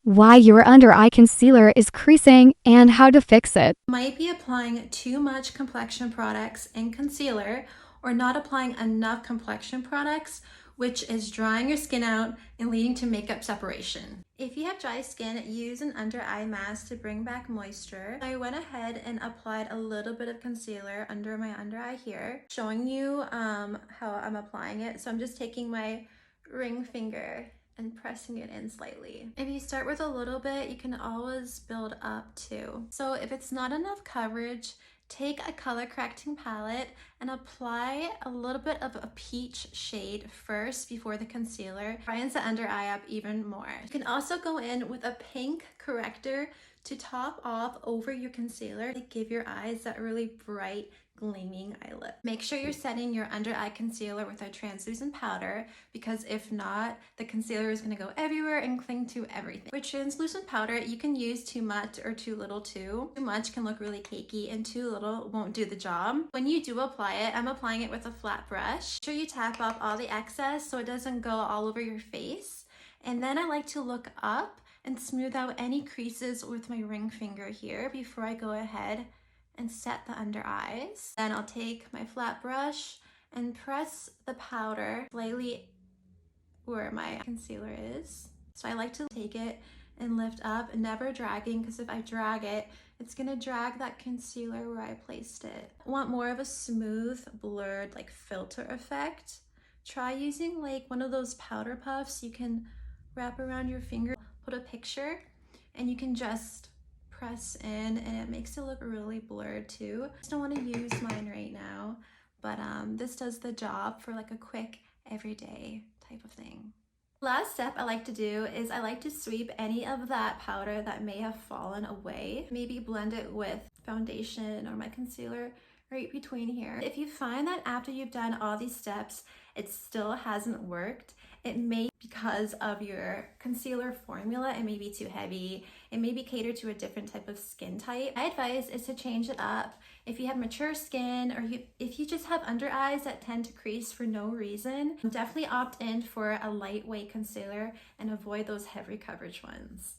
why your under eye concealer is creasing and how to fix it. Might be applying too much complexion products and concealer or not applying enough complexion products, which is drying your skin out and leading to makeup separation. If you have dry skin, use an under eye mask to bring back moisture. I went ahead and applied a little bit of concealer under my under eye here, showing you how I'm applying it. So I'm just taking my ring finger and pressing it in slightly. If you start with a little bit, you can always build up too. So if it's not enough coverage, take a color correcting palette and apply a little bit of a peach shade first before the concealer. Brightens the under eye up even more. You can also go in with a pink corrector to top off over your concealer to give your eyes that really bright gleaming eye look. Make sure you're setting your under eye concealer with a translucent powder, because if not, the concealer is going to go everywhere and cling to everything. With translucent powder, you can use too much or too little too. Too much can look really cakey and too little won't do the job. When you do apply it, I'm applying it with a flat brush. Make sure you tap off all the excess so it doesn't go all over your face. And then I like to look up and smooth out any creases with my ring finger here before I go ahead and set the under eyes. Then I'll take my flat brush and press the powder slightly where my concealer is. So I like to take it and lift up, never dragging, because if I drag it, it's gonna drag that concealer where I placed it. I want more of a smooth, blurred, like filter effect. Try using like one of those powder puffs you can wrap around your finger, put a picture, and you can just press in and it makes it look really blurred too. I just don't want to use mine right now, but this does the job for like a quick everyday type of thing. Last step I like to do is I like to sweep any of that powder that may have fallen away. Maybe blend it with foundation or my concealer right between here. If you find that after you've done all these steps, it still hasn't worked, it may be because of your concealer formula. It may be too heavy. It may be catered to a different type of skin type. My advice is to change it up. If you have mature skin or if you just have under eyes that tend to crease for no reason, definitely opt in for a lightweight concealer and avoid those heavy coverage ones.